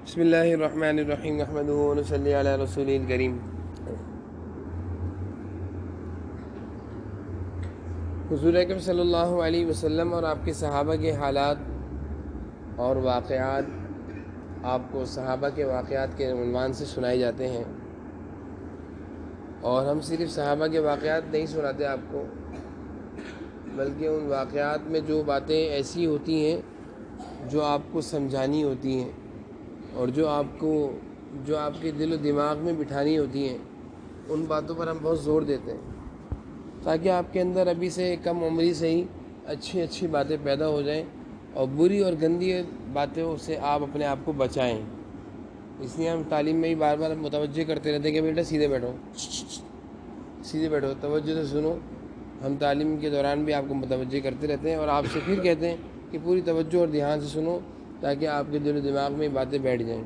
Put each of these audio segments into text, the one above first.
بسم اللہ الرحمن الرحیم نحمدہ ونصلی علی رسول الکریم۔ حضور اکرم صلی اللہ علیہ وسلم اور آپ کے صحابہ کے حالات اور واقعات آپ کو صحابہ کے واقعات کے عنوان سے سنائے جاتے ہیں، اور ہم صرف صحابہ کے واقعات نہیں سناتے آپ کو، بلکہ ان واقعات میں جو باتیں ایسی ہوتی ہیں جو آپ کو سمجھانی ہوتی ہیں اور جو آپ کے دل و دماغ میں بٹھانی ہوتی ہیں، ان باتوں پر ہم بہت زور دیتے ہیں تاکہ آپ کے اندر ابھی سے کم عمری سے ہی اچھی باتیں پیدا ہو جائیں اور بری اور گندی باتوں سے آپ اپنے آپ کو بچائیں۔ اس لیے ہم تعلیم میں ہی بار بار متوجہ کرتے رہتے ہیں کہ بیٹا سیدھے بیٹھو، توجہ سے سنو۔ ہم تعلیم کے دوران بھی آپ کو متوجہ کرتے رہتے ہیں اور آپ سے پھر کہتے ہیں کہ پوری توجہ اور دھیان سے سنو تاکہ آپ کے دل و دماغ میں باتیں بیٹھ جائیں۔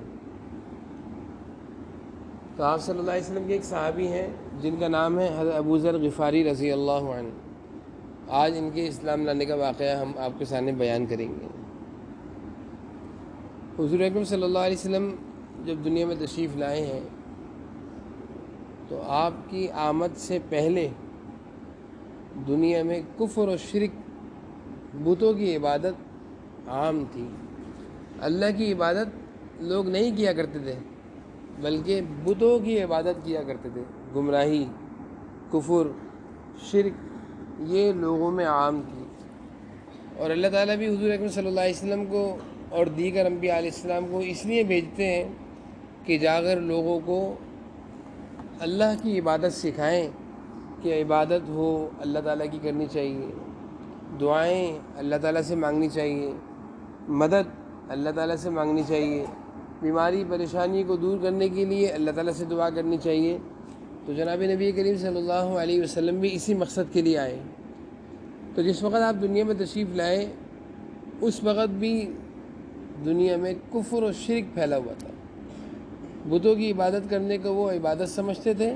تو آپ صلی اللہ علیہ وسلم کے ایک صحابی ہیں جن کا نام ہے حضرت ابو ذر غفاری رضی اللہ عنہ۔ آج ان کے اسلام لانے کا واقعہ ہم آپ کے سامنے بیان کریں گے۔ حضور اکرم صلی اللہ علیہ وسلم جب دنیا میں تشریف لائے ہیں تو آپ کی آمد سے پہلے دنیا میں کفر و شرک، بتوں کی عبادت عام تھی۔ اللہ کی عبادت لوگ نہیں کیا کرتے تھے بلکہ بتوں کی عبادت کیا کرتے تھے۔ گمراہی، کفر، شرک یہ لوگوں میں عام تھی، اور اللہ تعالیٰ بھی حضور اکرم صلی اللہ علیہ وسلم کو اور دیگر انبیاء علیہ السلام کو اس لیے بھیجتے ہیں کہ جا کر لوگوں کو اللہ کی عبادت سکھائیں کہ عبادت ہو اللہ تعالیٰ کی کرنی چاہیے، دعائیں اللہ تعالیٰ سے مانگنی چاہیے، مدد اللہ تعالیٰ سے مانگنی چاہیے، بیماری پریشانی کو دور کرنے کے لیے اللہ تعالیٰ سے دعا کرنی چاہیے۔ تو جناب نبی کریم صلی اللہ علیہ وسلم بھی اسی مقصد کے لیے آئے۔ تو جس وقت آپ دنیا میں تشریف لائے اس وقت بھی دنیا میں کفر و شرک پھیلا ہوا تھا۔ بتوں کی عبادت کرنے کو وہ عبادت سمجھتے تھے،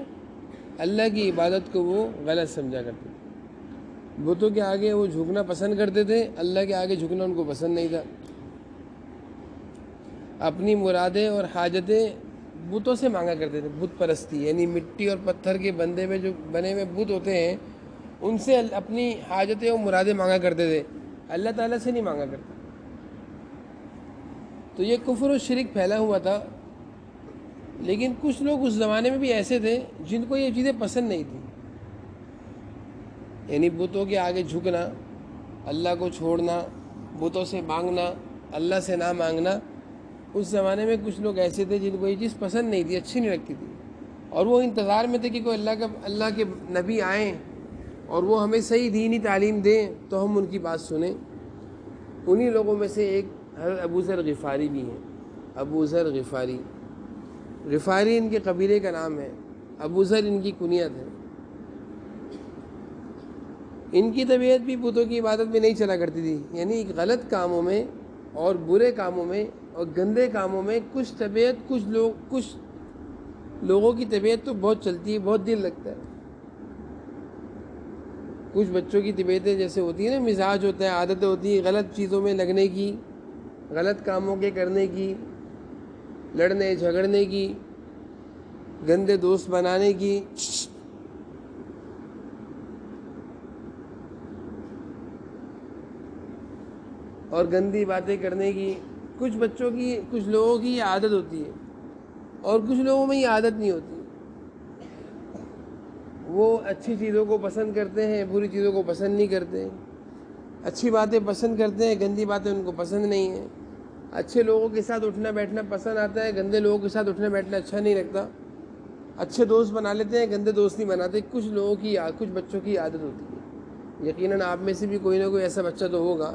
اللہ کی عبادت کو وہ غلط سمجھا کرتے تھے۔ بتوں کے آگے وہ جھکنا پسند کرتے تھے، اللہ کے آگے جھکنا ان کو پسند نہیں تھا۔ اپنی مرادیں اور حاجتیں بتوں سے مانگا کرتے تھے۔ بت پرستی یعنی مٹی اور پتھر کے بنے ہوئے بت ہوتے ہیں، ان سے اپنی حاجتیں اور مرادیں مانگا کرتے تھے، اللہ تعالیٰ سے نہیں مانگا کرتے۔ تو یہ کفر و شرک پھیلا ہوا تھا، لیکن کچھ لوگ اس زمانے میں بھی ایسے تھے جن کو یہ چیزیں پسند نہیں تھیں، یعنی بتوں کے آگے جھکنا، اللہ کو چھوڑنا، بتوں سے مانگنا، اللہ سے نہ مانگنا۔ اس زمانے میں کچھ لوگ ایسے تھے جن کو یہ چیز پسند نہیں تھی، اچھی نہیں لگتی تھی، اور وہ انتظار میں تھے کہ کوئی اللہ کے نبی آئیں اور وہ ہمیں صحیح دینی تعلیم دیں تو ہم ان کی بات سنیں۔ انہی لوگوں میں سے ایک حضرت ابو ذر غفاری بھی ہیں۔ ابو ذر غفاری ان کے قبیلے کا نام ہے، ابو ذر ان کی کنیت ہے۔ ان کی طبیعت بھی بتوں کی عبادت میں نہیں چلا کرتی تھی، یعنی غلط کاموں میں اور برے کاموں میں اور گندے کاموں میں کچھ لوگوں کی طبیعت تو بہت چلتی ہے، بہت دل لگتا ہے۔ کچھ بچوں کی طبیعتیں جیسے ہوتی ہیں نا، مزاج ہوتا ہے، عادتیں ہوتی ہیں غلط چیزوں میں لگنے کی، غلط کاموں کے کرنے کی، لڑنے جھگڑنے کی، گندے دوست بنانے کی، اور گندی باتیں کرنے کی۔ کچھ لوگوں کی یہ عادت ہوتی ہے، اور کچھ لوگوں میں یہ عادت نہیں ہوتی۔ وہ اچھی چیزوں کو پسند کرتے ہیں، بری چیزوں کو پسند نہیں کرتے، اچھی باتیں پسند کرتے ہیں، گندی باتیں ان کو پسند نہیں ہیں۔ اچھے لوگوں کے ساتھ اٹھنا بیٹھنا پسند آتا ہے، گندے لوگوں کے ساتھ اٹھنا بیٹھنا اچھا نہیں لگتا۔ اچھے دوست بنا لیتے ہیں، گندے دوست نہیں بناتے۔ کچھ بچوں کی عادت ہوتی ہے۔ یقیناً آپ میں سے بھی کوئی نہ کوئی ایسا بچہ تو ہوگا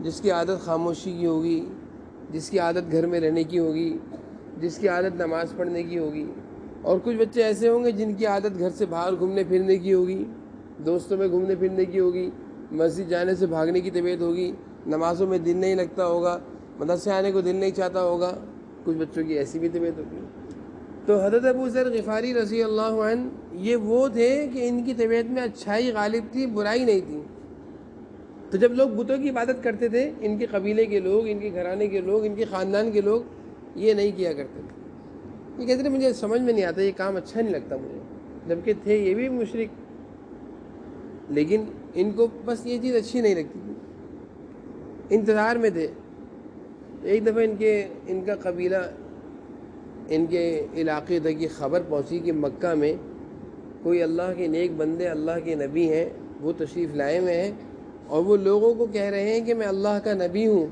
جس کی عادت خاموشی کی ہوگی، جس کی عادت گھر میں رہنے کی ہوگی، جس کی عادت نماز پڑھنے کی ہوگی، اور کچھ بچے ایسے ہوں گے جن کی عادت گھر سے باہر گھومنے پھرنے کی ہوگی، دوستوں میں گھومنے پھرنے کی ہوگی، مسجد جانے سے بھاگنے کی طبیعت ہوگی، نمازوں میں دل نہیں لگتا ہوگا، مدرسے آنے کو دل نہیں چاہتا ہوگا۔ کچھ بچوں کی ایسی بھی طبیعت ہوگی۔ تو حضرت ابو ذر غفاری رضی اللہ عنہ یہ وہ تھے کہ ان کی طبیعت میں اچھائی غالب تھی، برائی نہیں تھی۔ تو جب لوگ بتوں کی عبادت کرتے تھے، ان کے قبیلے کے لوگ، ان کے گھرانے کے لوگ، ان کے خاندان کے لوگ، یہ نہیں کیا کرتے تھے. یہ کہتے تھے مجھے سمجھ میں نہیں آتا، یہ کام اچھا نہیں لگتا مجھے، جبکہ تھے یہ بھی مشرک، لیکن ان کو بس یہ چیز اچھی نہیں لگتی تھی، انتظار میں تھے. ایک دفعہ ان کا قبیلہ، ان کے علاقے تک یہ خبر پہنچی کہ مکہ میں کوئی اللہ کے نیک بندے، اللہ کے نبی ہیں، وہ تشریف لائے ہوئے ہیں، اور وہ لوگوں کو کہہ رہے ہیں کہ میں اللہ کا نبی ہوں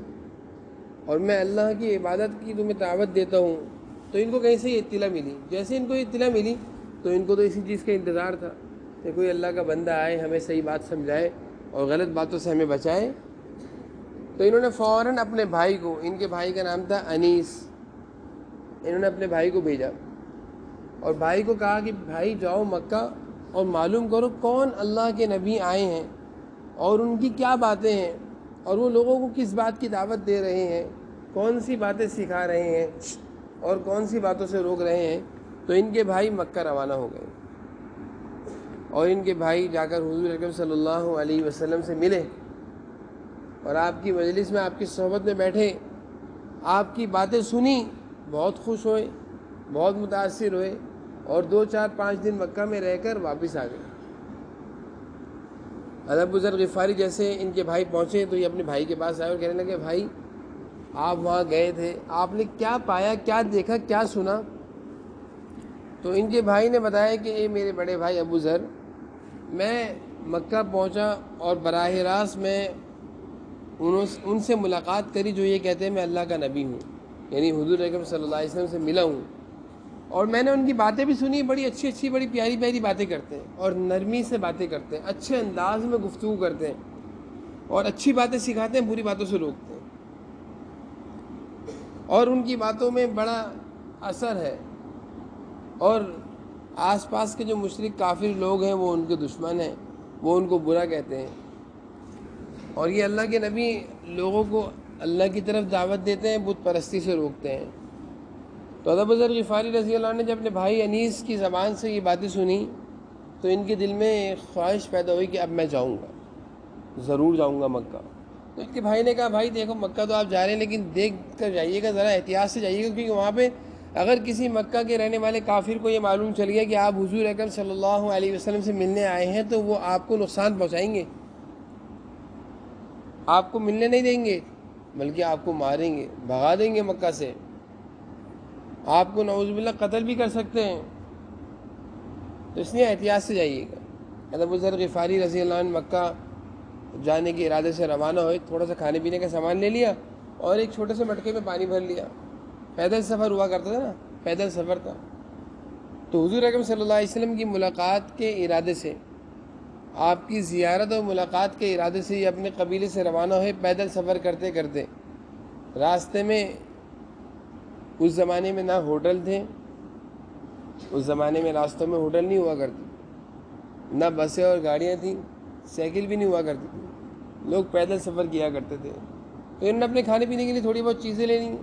اور میں اللہ کی عبادت کی تمہیں دعوت دیتا ہوں. تو ان کو کہیں سے یہ اطلاع ملی. جیسے ان کو یہ اطلاع ملی تو ان کو تو اسی چیز کا انتظار تھا کہ کوئی اللہ کا بندہ آئے، ہمیں صحیح بات سمجھائے اور غلط باتوں سے ہمیں بچائے. تو انہوں نے فوراً اپنے بھائی کو، ان کے بھائی کا نام تھا انیس، انہوں نے اپنے بھائی کو بھیجا اور بھائی کو کہا کہ بھائی جاؤ مکہ اور معلوم کرو کون اللہ کے نبی آئے ہیں اور ان کی کیا باتیں ہیں، اور وہ لوگوں کو کس بات کی دعوت دے رہے ہیں، کون سی باتیں سکھا رہے ہیں اور کون سی باتوں سے روک رہے ہیں. تو ان کے بھائی مکہ روانہ ہو گئے اور ان کے بھائی جا کر حضور اکرم صلی اللہ علیہ وسلم سے ملے اور آپ کی مجلس میں، آپ کی صحبت میں بیٹھے، آپ کی باتیں سنی، بہت خوش ہوئے، بہت متاثر ہوئے اور 2 4 5 دن مکہ میں رہ کر واپس آ گئے. ابو ذر غفاری جیسے ان کے بھائی پہنچے تو یہ اپنے بھائی کے پاس آئے اور کہنے لگے بھائی آپ وہاں گئے تھے، آپ نے کیا پایا، کیا دیکھا، کیا سنا؟ تو ان کے بھائی نے بتایا کہ اے میرے بڑے بھائی ابو ذر، میں مکہ پہنچا اور براہ راست میں ان سے ملاقات کری جو یہ کہتے ہیں میں اللہ کا نبی ہوں، یعنی حضور اکرم صلی اللہ علیہ وسلم سے ملا ہوں، اور میں نے ان کی باتیں بھی سنی، بڑی اچھی اچھی، بڑی پیاری پیاری باتیں کرتے ہیں اور نرمی سے باتیں کرتے ہیں، اچھے انداز میں گفتگو کرتے ہیں اور اچھی باتیں سکھاتے ہیں، بری باتوں سے روکتے ہیں، اور ان کی باتوں میں بڑا اثر ہے. اور آس پاس کے جو مشرک کافر لوگ ہیں وہ ان کے دشمن ہیں، وہ ان کو برا کہتے ہیں، اور یہ اللہ کے نبی لوگوں کو اللہ کی طرف دعوت دیتے ہیں، بت پرستی سے روکتے ہیں. تو ابو ذر غفاری رضی اللہ عنہ نے جب اپنے بھائی انیس کی زبان سے یہ باتیں سنی تو ان کے دل میں ایک خواہش پیدا ہوئی کہ اب میں جاؤں گا، ضرور جاؤں گا مکہ. تو ان کے بھائی نے کہا بھائی دیکھو مکہ تو آپ جا رہے ہیں لیکن دیکھ کر جائیے گا، ذرا احتیاط سے جائیے گا، کیونکہ وہاں پہ اگر کسی مکہ کے رہنے والے کافر کو یہ معلوم چل گیا کہ آپ حضور اکرم صلی اللہ علیہ وسلم سے ملنے آئے ہیں تو وہ آپ کو نقصان پہنچائیں گے، آپ کو ملنے نہیں دیں گے بلکہ آپ کو ماریں گے، بھگا دیں گے مکہ سے، آپ کو نعوذ باللہ قتل بھی کر سکتے ہیں. تو اس لیے احتیاط سے جائیے گا. ابو ذر غفاری رضی اللہ عنہ مکہ جانے کے ارادے سے روانہ ہوئے، تھوڑا سا کھانے پینے کا سامان لے لیا اور ایک چھوٹے سے مٹکے میں پانی بھر لیا. پیدل سفر ہوا کرتا تھا نا، پیدل سفر تھا. تو حضور اکرم صلی اللہ علیہ وسلم کی ملاقات کے ارادے سے، آپ کی زیارت اور ملاقات کے ارادے سے یہ اپنے قبیلے سے روانہ ہوئے، پیدل سفر کرتے کرتے. راستے میں اس زمانے میں نہ ہوٹل تھے، اس زمانے میں راستوں میں ہوٹل نہیں ہوا کرتی، نہ بسیں اور گاڑیاں تھیں، سائیکل بھی نہیں ہوا کرتی تھی، لوگ پیدل سفر کیا کرتے تھے. تو انہوں نے اپنے کھانے پینے کے لیے تھوڑی بہت چیزیں لے لیں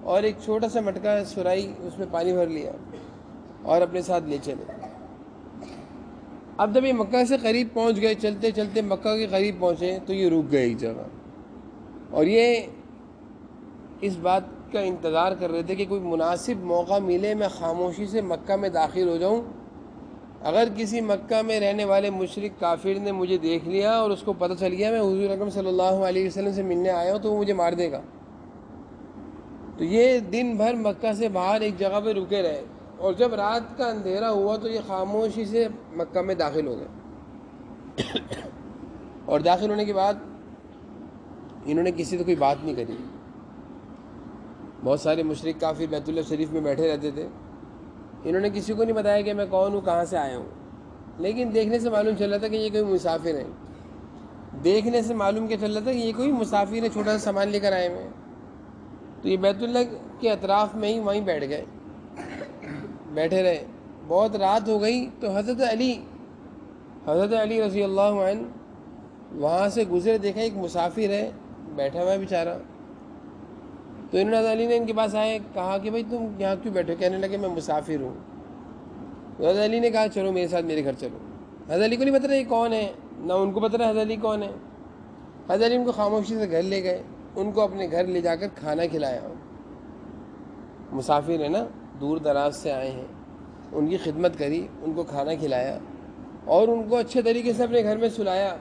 اور ایک چھوٹا سا مٹکا سرائی اس میں پانی بھر لیا اور اپنے ساتھ لے چلے. اب جب یہ مکہ سے قریب پہنچ گئے، چلتے چلتے مکہ کے قریب پہنچے تو یہ رک گئے ایک جگہ، اور یہ اس بات کا انتظار کر رہے تھے کہ کوئی مناسب موقع ملے، میں خاموشی سے مکہ میں داخل ہو جاؤں. اگر کسی مکہ میں رہنے والے مشرک کافر نے مجھے دیکھ لیا اور اس کو پتہ چل گیا میں حضور اکرم صلی اللہ علیہ وسلم سے ملنے آیا ہوں تو وہ مجھے مار دے گا. تو یہ دن بھر مکہ سے باہر ایک جگہ پہ رکے رہے، اور جب رات کا اندھیرا ہوا تو یہ خاموشی سے مکہ میں داخل ہو گئے. اور داخل ہونے کے بعد انہوں نے کسی سے کوئی بات نہیں کری. بہت سارے مشرک کافر بیت اللہ شریف میں بیٹھے رہتے تھے، انہوں نے کسی کو نہیں بتایا کہ میں کون ہوں، کہاں سے آیا ہوں. لیکن دیکھنے سے معلوم چل رہا تھا کہ یہ کوئی مسافر ہیں، دیکھنے سے معلوم کیا چل رہا تھا کہ یہ کوئی مسافر ہے، چھوٹا سا سامان لے کر آئے ہوئے ہیں. تو یہ بیت اللہ کے اطراف میں ہی وہیں بیٹھ گئے، بیٹھے رہے. بہت رات ہو گئی تو حضرت علی رضی اللہ عنہ وہاں سے گزرے، دیکھا ایک مسافر ہے بیٹھا ہوا ہے بیچارہ. تو حضرت علی نے ان کے پاس آئے، کہا کہ بھائی تم یہاں کیوں بیٹھے؟ کہنے لگے میں مسافر ہوں. حضرت علی نے کہا چلو میرے ساتھ میرے گھر چلو. حضرت علی کو نہیں پتہ یہ کون ہے، نہ ان کو پتہ حضرت علی کون ہے. حضرت علی ان کو خاموشی سے گھر لے گئے، ان کو اپنے گھر لے جا کر کھانا کھلایا. مسافر ہیں نا، دور دراز سے آئے ہیں، ان کی خدمت کری، ان کو کھانا کھلایا اور ان کو اچھے طریقے سے اپنے گھر میں سلایا،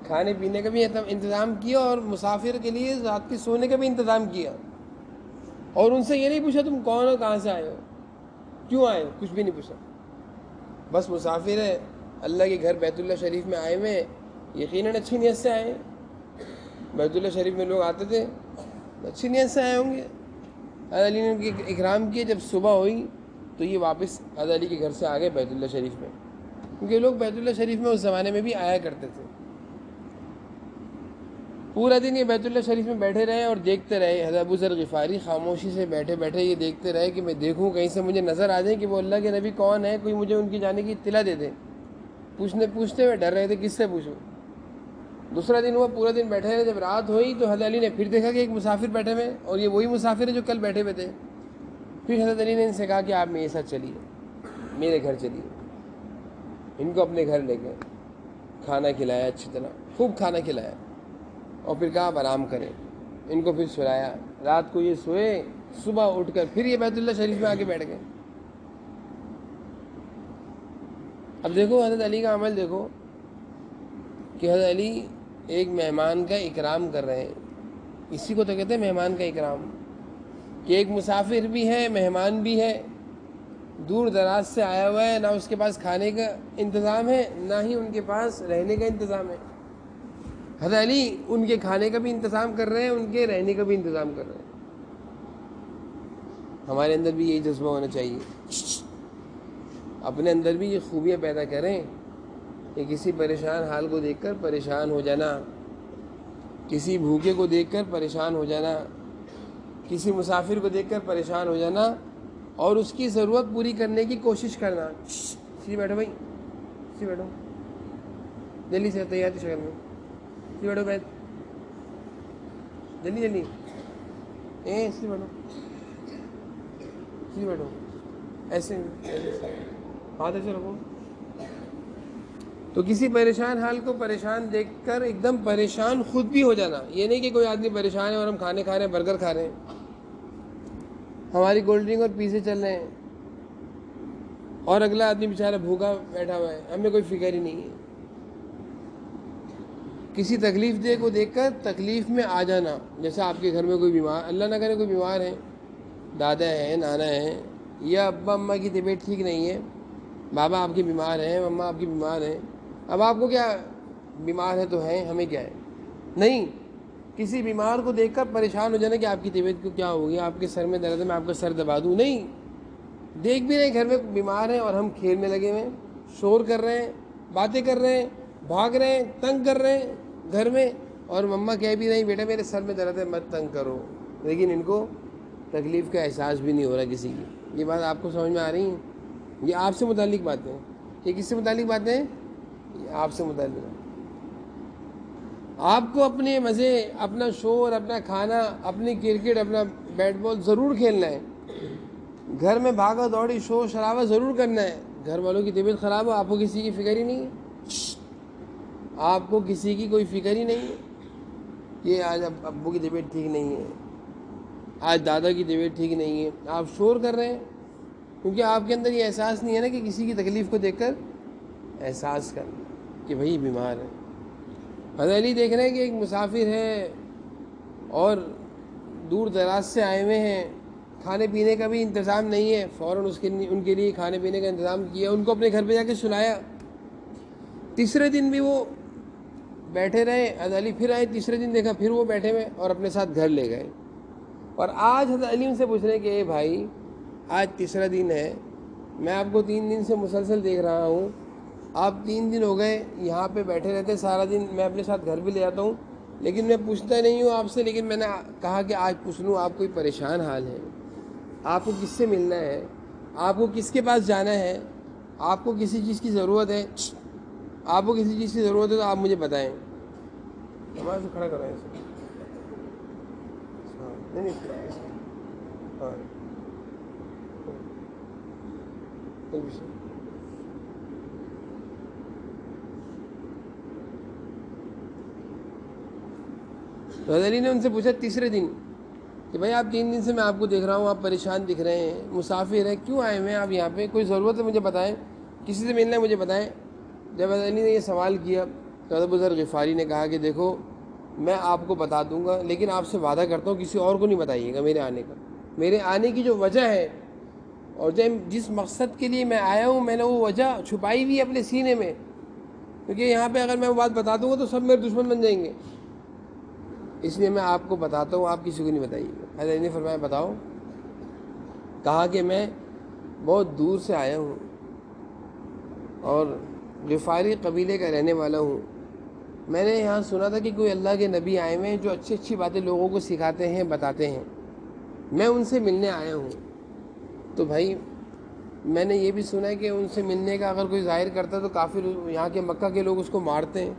کھانے پینے کا بھی انتظام کیا اور مسافر کے لیے رات کے سونے کا بھی انتظام کیا، اور ان سے یہ نہیں پوچھا تم کون ہو، کہاں سے آئے ہو، کیوں آئے ہو، کچھ بھی نہیں پوچھا، بس مسافر ہے، اللہ کے گھر بیت اللہ شریف میں آئے ہوئے، یقیناً اچھی نیت سے آئے ہیں، بیت اللہ شریف میں لوگ آتے تھے اچھی نیت سے آئے ہوں گے۔ حضرت علی نے ان کی اکرام کیے، جب صبح ہوئی تو یہ واپس حضرت علی کے گھر سے آ گئے بیت اللہ شریف میں، کیونکہ لوگ بیت اللہ شریف میں اس زمانے میں بھی آیا کرتے تھے۔ پورا دن یہ بیت اللہ شریف میں بیٹھے رہے اور دیکھتے رہے، حضرت ابو ذر غفاری خاموشی سے بیٹھے بیٹھے یہ دیکھتے رہے کہ میں دیکھوں کہیں سے مجھے نظر آ جائے کہ وہ اللہ کے نبی کون ہے، کوئی مجھے ان کی جانے کی اطلاع دے دے۔ پوچھتے ہوئے ڈر رہے تھے کس سے پوچھوں۔ دوسرا دن ہوا، پورا دن بیٹھے رہے، جب رات ہوئی تو حضرت علی نے پھر دیکھا کہ ایک مسافر بیٹھے ہوئے، اور یہ وہی مسافر ہے جو کل بیٹھے ہوئے تھے۔ پھر حضرت علی نے ان سے کہا کہ آپ میرے ساتھ چلیے، میرے گھر چلیے۔ ان کو اپنے گھر لے گئے، کھانا کھلایا، اچھی طرح خوب کھانا کھلایا، اور پھر کہا آپ آرام کریں۔ ان کو پھر سلایا، رات کو یہ سوئے، صبح اٹھ کر پھر یہ بیت اللہ شریف میں آ کے بیٹھ گئے۔ اب دیکھو حضرت علی کا عمل دیکھو کہ حضرت علی ایک مہمان کا اکرام کر رہے ہیں، اسی کو تو کہتے ہیں مہمان کا اکرام، کہ ایک مسافر بھی ہے، مہمان بھی ہے، دور دراز سے آیا ہوا ہے، نہ اس کے پاس کھانے کا انتظام ہے نہ ہی ان کے پاس رہنے کا انتظام ہے۔ حضرت علی ان کے کھانے کا بھی انتظام کر رہے ہیں، ان کے رہنے کا بھی انتظام کر رہے ہیں۔ ہمارے اندر بھی یہی جذبہ ہونا چاہیے، اپنے اندر بھی یہ خوبیاں پیدا کریں کہ کسی پریشان حال کو دیکھ کر پریشان ہو جانا، کسی بھوکے کو دیکھ کر پریشان ہو جانا، کسی مسافر کو دیکھ کر پریشان ہو جانا اور اس کی ضرورت پوری کرنے کی کوشش کرنا۔ سی بیٹھو بھائی، سی بیٹھو، جلدی سے تیاری شکل میں سی بیٹھو، بیٹھ جلدی جلدی، سی بیٹھو، سی بیٹھو، ایسے ہاتھ ایسے رکھو۔ تو کسی پریشان حال کو پریشان دیکھ کر ایک دم پریشان خود بھی ہو جانا، یہ نہیں کہ کوئی آدمی پریشان ہے اور ہم کھانے کھا رہے ہیں، برگر کھا رہے ہیں، ہماری کولڈ ڈرنک اور پیزے چل رہے ہیں، اور اگلا آدمی بیچارہ بھوکا بیٹھا ہوا ہے، ہمیں کوئی فکر ہی نہیں ہے۔ کسی تکلیف دہ کو دیکھ کر تکلیف میں آ جانا، جیسے آپ کے گھر میں کوئی بیمار، اللہ نہ کرے کوئی بیمار ہے، دادا ہیں، نانا ہیں، یا ابا اماں کی طبیعت ٹھیک نہیں ہے، بابا آپ کے بیمار ہیں، مما آپ کی بیمار ہیں، اب آپ کو کیا، بیمار ہے تو ہیں، ہمیں کیا ہے، نہیں، کسی بیمار کو دیکھ کر پریشان ہو جانا کہ آپ کی طبیعت کو کیا ہو گیا، آپ کے سر میں درد ہے، میں آپ کا سر دبا دوں، نہیں، دیکھ بھی رہے گھر میں بیمار ہیں اور ہم کھیل میں لگے ہوئے ہیں، شور کر رہے ہیں، باتیں کر رہے ہیں، بھاگ رہے ہیں، تنگ کر رہے ہیں گھر میں، اور مما کہہ بھی نہیں بیٹا میرے سر میں درد ہے مت تنگ کرو، لیکن ان کو تکلیف کا احساس بھی نہیں ہو رہا کسی کی۔ یہ بات آپ کو سمجھ میں آ رہی ہیں؟ یہ آپ سے متعلق باتیں ہیں، یہ کس سے متعلق باتیں ہیں؟ یہ آپ سے متعلق ہیں۔ آپ کو اپنے مزے، اپنا شور، اپنا کھانا، اپنی کرکٹ، اپنا بیٹ بال ضرور کھیلنا ہے، گھر میں بھاگا دوڑی شور شرابہ ضرور کرنا ہے، گھر والوں کی طبیعت خراب ہو آپ کو کسی کی فکر ہی نہیں ہے، آپ کو کسی کی کوئی فکر ہی نہیں ہے کہ آج ابو کی طبیعت ٹھیک نہیں ہے، آج دادا کی طبیعت ٹھیک نہیں ہے، آپ شور کر رہے ہیں، کیونکہ آپ کے اندر یہ احساس نہیں ہے نا کہ کسی کی تکلیف کو دیکھ کر احساس کرنا کہ بھئی بیمار ہے۔ حضرت علی دیکھ رہے ہیں کہ ایک مسافر ہے اور دور دراز سے آئے ہوئے ہیں، کھانے پینے کا بھی انتظام نہیں ہے، فوراً ان کے لیے کھانے پینے کا انتظام کیا، ان کو اپنے گھر پہ جا کے سلایا۔ تیسرے دن بھی وہ بیٹھے رہے، حضرت علی پھر آئے، تیسرے دن دیکھا پھر وہ بیٹھے ہوئے اور اپنے ساتھ گھر لے گئے، اور آج حضرت علی ان سے پوچھ رہے ہیں کہ اے بھائی آج تیسرا دن ہے، میں آپ کو 3 دن سے مسلسل دیکھ رہا ہوں، آپ 3 دن ہو گئے یہاں پہ بیٹھے رہتے سارا دن، میں اپنے ساتھ گھر بھی لے جاتا ہوں، لیکن میں پوچھتا نہیں ہوں آپ سے، لیکن میں نے کہا کہ آج پوچھ لوں آپ کوئی پریشان حال ہے، آپ کو کس سے ملنا ہے، آپ کو کس کے پاس جانا ہے، آپ کو کسی چیز کی ضرورت ہے، آپ کو کسی چیز کی ضرورت ہے تو آپ مجھے بتائیں۔ ہمارے سے کھڑا کرائیں اسے، نہیں ہاں حضرت علی نے ان سے پوچھا تیسرے دن کہ بھائی آپ 3 دن سے میں آپ کو دیکھ رہا ہوں، آپ پریشان دکھ رہے ہیں، مسافر ہیں، کیوں آئے ہوئے ہیں آپ یہاں پہ؟ کوئی ضرورت ہے مجھے بتائیں، کسی سے ملنا ہے مجھے بتائیں۔ جب حضرت علی نے یہ سوال کیا تو حضرت ابو ذر غفاری نے کہا کہ دیکھو میں آپ کو بتا دوں گا، لیکن آپ سے وعدہ کرتا ہوں کسی اور کو نہیں بتائیے گا میرے آنے کا۔ میرے آنے کی جو وجہ ہے اور جس مقصد کے لیے میں آیا ہوں، میں نے وہ وجہ چھپائی ہوئی ہے اپنے سینے میں، کیونکہ یہاں پہ اگر میں وہ بات بتا دوں گا تو سب میرے دشمن بن جائیں گے، اس لیے میں آپ کو بتاتا ہوں، آپ کسی کو نہیں بتائیے گا۔ حضرت علی نے فرمایا بتاؤ؟ کہا کہ میں بہت دور سے آیا ہوں اور غفاری قبیلے کا رہنے والا ہوں، میں نے یہاں سنا تھا کہ کوئی اللہ کے نبی آئے ہوئے ہیں جو اچھی اچھی باتیں لوگوں کو سکھاتے ہیں، بتاتے ہیں، میں ان سے ملنے آیا ہوں۔ تو بھائی میں نے یہ بھی سنا ہے کہ ان سے ملنے کا اگر کوئی ظاہر کرتا ہے تو کافر یہاں کے مکہ کے لوگ اس کو مارتے ہیں،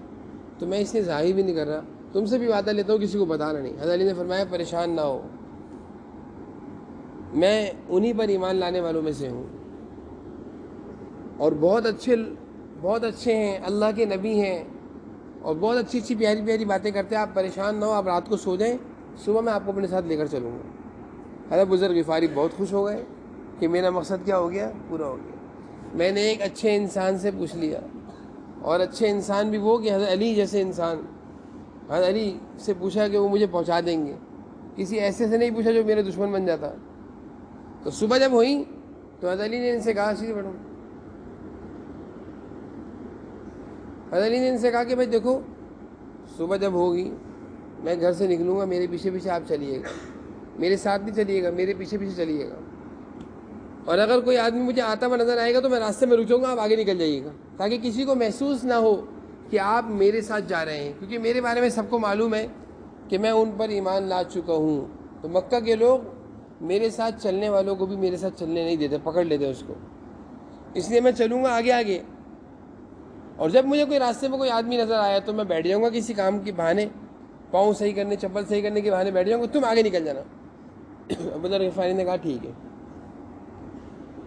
تو میں اس لیے ظاہر بھی نہیں کر رہا، تم سے بھی وعدہ لیتا ہوں کسی کو بتانا نہیں۔ حضرت علی نے فرمایا پریشان نہ ہو، میں انہی پر ایمان لانے والوں میں سے ہوں، اور بہت اچھے ہیں، اللہ کے نبی ہیں، اور بہت اچھی اچھی پیاری پیاری باتیں کرتے ہیں، آپ پریشان نہ ہو، آپ رات کو سو جائیں، صبح میں آپ کو اپنے ساتھ لے کر چلوں گا۔ حضرت ابو ذر غفاری بہت خوش ہو گئے کہ میرا مقصد کیا ہو گیا؟ پورا ہو گیا۔ میں نے ایک اچھے انسان سے پوچھ لیا، اور اچھے انسان بھی وہ کہ حضرت علی جیسے انسان، حضرت علی سے پوچھا کہ وہ مجھے پہنچا دیں گے، کسی ایسے سے نہیں پوچھا جو میرے دشمن بن جاتا۔ تو صبح جب ہوئی تو حضرت علی نے ان سے کہا، سیدھے بیٹھو، حضرت علی نے ان سے کہا کہ بھائی دیکھو صبح جب ہوگی میں گھر سے نکلوں گا، میرے پیچھے پیچھے آپ چلیے گا، میرے ساتھ نہیں چلیے گا، میرے پیچھے پیچھے چلیے گا، اور اگر کوئی آدمی مجھے آتا ہوا نظر آئے گا تو میں راستے میں رک جاؤں گا، آپ آگے نکل جائیے گا، تاکہ کسی کو محسوس نہ ہو کہ آپ میرے ساتھ جا رہے ہیں، کیونکہ میرے بارے میں سب کو معلوم ہے کہ میں ان پر ایمان لا چکا ہوں۔ تو مکہ کے لوگ میرے ساتھ چلنے والوں کو بھی میرے ساتھ چلنے نہیں دیتے، پکڑ لیتے اس کو، اس لیے میں چلوں گا آگے آگے، اور جب مجھے کوئی راستے میں کوئی آدمی نظر آیا تو میں بیٹھ جاؤں گا کسی کام کے بہانے، پاؤں صحیح کرنے، چپل صحیح کرنے کے بہانے بیٹھ جاؤں گا، تم آگے نکل جانا۔ ابو ذر غفاری نے کہا ٹھیک ہے۔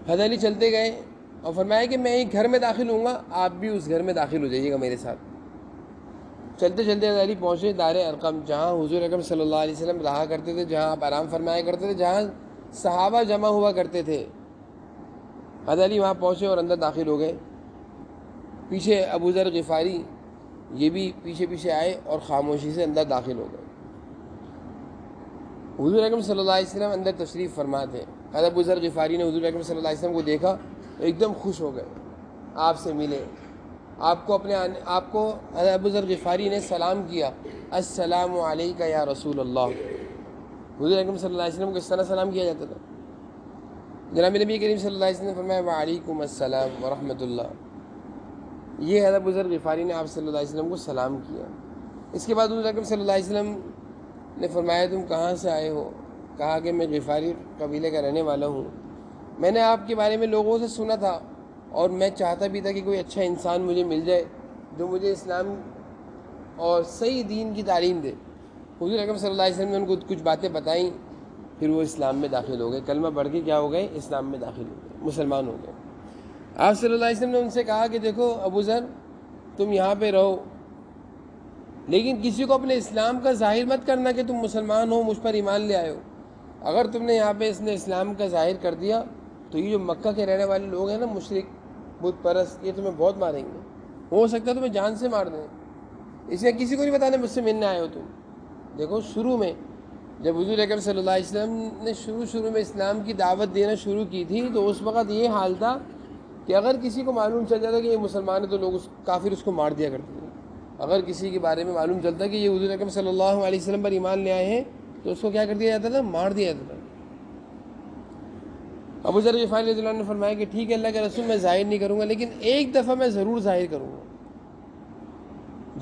حضرت علی چلتے گئے اور فرمایا کہ میں ایک گھر میں داخل ہوں گا، آپ بھی اس گھر میں داخل ہو جائیے گا میرے ساتھ۔ چلتے چلتے حضرت علی پہنچے دار ارقم، جہاں حضور اکرم صلی اللہ علیہ وسلم رہا کرتے تھے، جہاں آپ آرام فرمایا کرتے تھے، جہاں صحابہ جمع ہوا کرتے تھے۔ حضرت علی وہاں پہنچے اور اندر داخل ہو گئے۔ پیچھے ابو ذر غفاری یہ بھی پیچھے پیچھے آئے اور خاموشی سے اندر داخل ہو گئے۔ حضور اکرم صلی اللہ علیہ وسلم اندر تشریف فرما تھے۔ حضرت ابو ذر غفاری نے حضور اکرم صلی اللہ علیہ وسلم کو دیکھا تو ایک دم خوش ہو گئے، آپ سے ملے، آپ کو حضرت ابو ذر غفاری نے سلام کیا، السلام علیکہ یا رسول اللہ۔ حضور اکرم صلی اللہ علیہ وسلم کو اس طرح سلام کیا جاتا تھا۔ جناب نبی کریم صلی اللہ علیہ وسلم نے فرمایا وعلیکم السلام ورحمۃ اللہ۔ یہ حضرت ابو ذر غفاری نے آپ صلی اللہ علیہ وسلم کو سلام کیا۔ اس کے بعد حضور اکرم صلی اللہ علیہ وسلم نے فرمایا تم کہاں سے آئے ہو؟ کہا کہ میں غفاری قبیلے کا رہنے والا ہوں، میں نے آپ کے بارے میں لوگوں سے سنا تھا، اور میں چاہتا بھی تھا کہ کوئی اچھا انسان مجھے مل جائے جو مجھے اسلام اور صحیح دین کی تعلیم دے۔ حضور اکرم صلی اللہ علیہ وسلم نے ان کو کچھ باتیں بتائیں، پھر وہ اسلام میں داخل ہو گئے، کلمہ پڑھ کے کیا ہو گئے؟ اسلام میں داخل ہو گئے، مسلمان ہو گئے۔ آپ صلی اللہ علیہ وسلم نے ان سے کہا کہ دیکھو ابو ذر تم یہاں پہ رہو، لیکن کسی کو اپنے اسلام کا ظاہر مت کرنا کہ تم مسلمان ہو، مجھ پر ایمان لے آئے ہو۔ اگر تم نے یہاں پہ اس نے اسلام کا ظاہر کر دیا تو یہ جو مکہ کے رہنے والے لوگ ہیں نا، مشرک بت پرست، یہ تمہیں بہت ماریں گے، ہو سکتا ہے تمہیں جان سے مار دیں، اس لیے کسی کو نہیں بتانے مجھ سے ملنے آئے ہو تم۔ دیکھو شروع میں جب حضور اکرم صلی اللہ علیہ وسلم نے شروع میں اسلام کی دعوت دینا شروع کی تھی تو اس وقت یہ حال تھا کہ اگر کسی کو معلوم چل جاتا کہ یہ مسلمان ہے تو لوگ کافر اس کو مار دیا کرتے تھے۔ اگر کسی کے بارے میں معلوم چلتا کہ یہ حضور اکرم صلی اللہ علیہ وسلم پر ایمان لے آئے ہیں تو اس کو کیا کر دیا جاتا تھا؟ مار دیا جاتا تھا۔ ابو ذر غفاری رضی اللہ عنہ نے فرمایا کہ ٹھیک ہے اللہ کے رسول، میں ظاہر نہیں کروں گا، لیکن ایک دفعہ میں ضرور ظاہر کروں گا،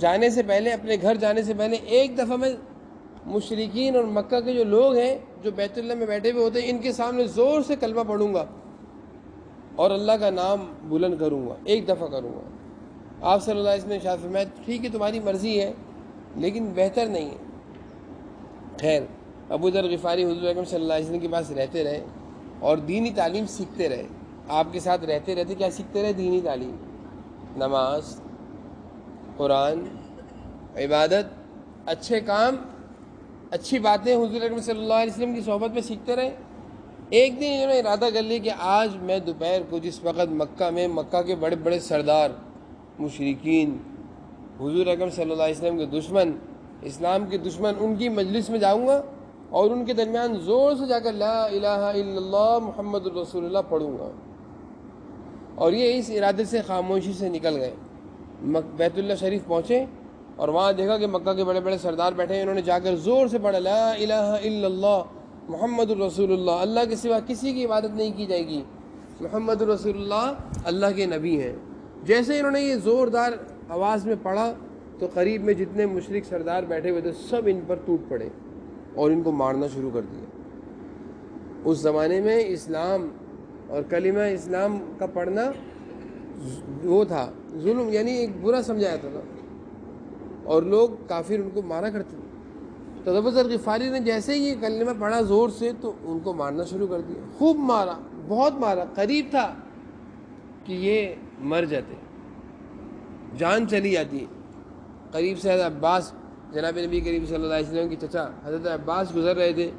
جانے سے پہلے، اپنے گھر جانے سے پہلے ایک دفعہ میں مشرکین اور مکہ کے جو لوگ ہیں جو بیت اللہ میں بیٹھے ہوئے ہوتے ہیں ان کے سامنے زور سے کلمہ پڑھوں گا اور اللہ کا نام بلند کروں گا، ایک دفعہ کروں گا۔ آپ صلی اللہ علیہ وسلم نے ارشاد فرمایا ٹھیک ہے تمہاری مرضی ہے لیکن بہتر نہیں ہے۔ خیر ابو ذر غفاری حضور اکرم صلی اللہ علیہ وسلم کے پاس رہتے رہے اور دینی تعلیم سیکھتے رہے، آپ کے ساتھ رہتے رہتے کیا سیکھتے رہے؟ دینی تعلیم، نماز، قرآن، عبادت، اچھے کام اچھی باتیں حضور اکرم صلی اللہ علیہ وسلم کی صحبت میں سیکھتے رہے۔ ایک دن انہوں نے ارادہ کر لیا کہ آج میں دوپہر کو جس وقت مکہ کے بڑے بڑے سردار، مشرکین، حضور اکرم صلی اللہ علیہ وسلم کے دشمن، اسلام کے دشمن، ان کی مجلس میں جاؤں گا اور ان کے درمیان زور سے جا کر لا الہ الا اللہ محمد الرسول اللہ پڑھوں گا۔ اور یہ اس ارادے سے خاموشی سے نکل گئے، بیت اللہ شریف پہنچے اور وہاں دیکھا کہ مکہ کے بڑے بڑے سردار بیٹھے ہیں، انہوں نے جا کر زور سے پڑھا لا الہ الا اللہ محمد الرسول اللہ، اللہ کے سوا کسی کی عبادت نہیں کی جائے گی، محمد الرسول اللہ اللہ کے نبی ہیں۔ جیسے انہوں نے یہ زوردار آواز میں پڑھا تو قریب میں جتنے مشرک سردار بیٹھے ہوئے تھے سب ان پر ٹوٹ پڑے اور ان کو مارنا شروع کر دیا۔ اس زمانے میں اسلام اور کلمہ اسلام کا پڑھنا وہ تھا ظلم، یعنی ایک برا سمجھا جاتا تھا، اور لوگ کافر ان کو مارا کرتے تھے۔ تو ابو ذر غفاری نے جیسے ہی یہ کلمہ پڑھا زور سے تو ان کو مارنا شروع کر دیا، خوب مارا، بہت مارا، قریب تھا کہ یہ مر جاتے، جان چلی جاتی۔ قریب سے حضرت عباس، جناب نبی کریم صلی اللہ علیہ وسلم کی چچا حضرت عباس گزر رہے تھے،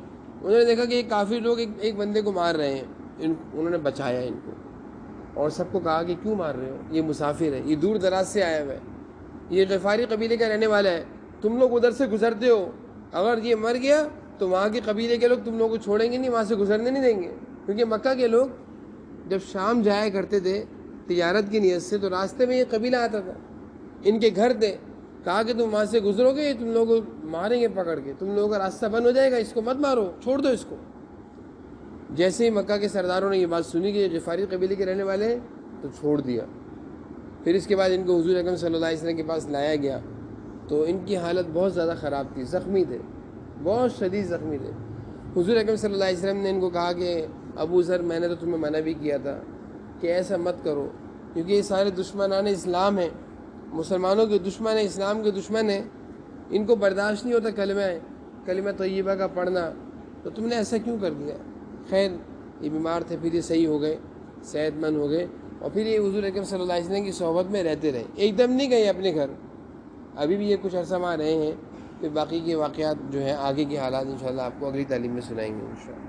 انہوں نے دیکھا کہ یہ کافر لوگ ایک بندے کو مار رہے ہیں، انہوں نے بچایا ان کو، اور سب کو کہا کہ کیوں مار رہے ہو، یہ مسافر ہے، یہ دور دراز سے آیا ہوا ہے، یہ غفاری قبیلے کا رہنے والا ہے، تم لوگ ادھر سے گزرتے ہو، اگر یہ مر گیا تو وہاں کے قبیلے کے لوگ تم لوگوں کو چھوڑیں گے نہیں، وہاں سے گزرنے نہیں دیں گے، کیونکہ مکہ کے لوگ جب شام جایا کرتے تھے تجارت کی نیت سے تو راستے میں یہ قبیلہ آتا تھا، ان کے گھر تھے، کہا کہ تم وہاں سے گزرو گے تم لوگ ماریں گے پکڑ کے، تم لوگوں کا راستہ بند ہو جائے گا، اس کو مت مارو، چھوڑ دو اس کو۔ جیسے ہی مکہ کے سرداروں نے یہ بات سنی کہ یہ غفاری قبیلے کے رہنے والے ہیں تو چھوڑ دیا۔ پھر اس کے بعد ان کو حضور اکرم صلی اللہ علیہ وسلم کے پاس لایا گیا تو ان کی حالت بہت زیادہ خراب تھی، زخمی تھے، بہت شدید زخمی تھے۔ حضور اکرم صلی اللہ علیہ وسلم نے ان کو کہا کہ ابو ذر میں نے تو تمہیں منع بھی کیا تھا کہ ایسا مت کرو، کیونکہ یہ سارے دشمنان اسلام ہیں، مسلمانوں کے دشمن ہیں، اسلام کے دشمن ہیں، ان کو برداشت نہیں ہوتا کلمہ طیبہ کا پڑھنا، تو تم نے ایسا کیوں کر دیا؟ خیر یہ بیمار تھے، پھر یہ صحیح ہو گئے، صحت مند ہو گئے، اور پھر یہ حضور اکرم صلی اللہ علیہ وسلم کی صحبت میں رہتے رہے، ایک دم نہیں گئے اپنے گھر، ابھی بھی یہ کچھ عرصہ وہاں رہے ہیں۔ پھر باقی کے واقعات جو ہیں آگے کے حالات انشاءاللہ آپ کو اگلی تعلیم میں سنائیں گے انشاءاللہ۔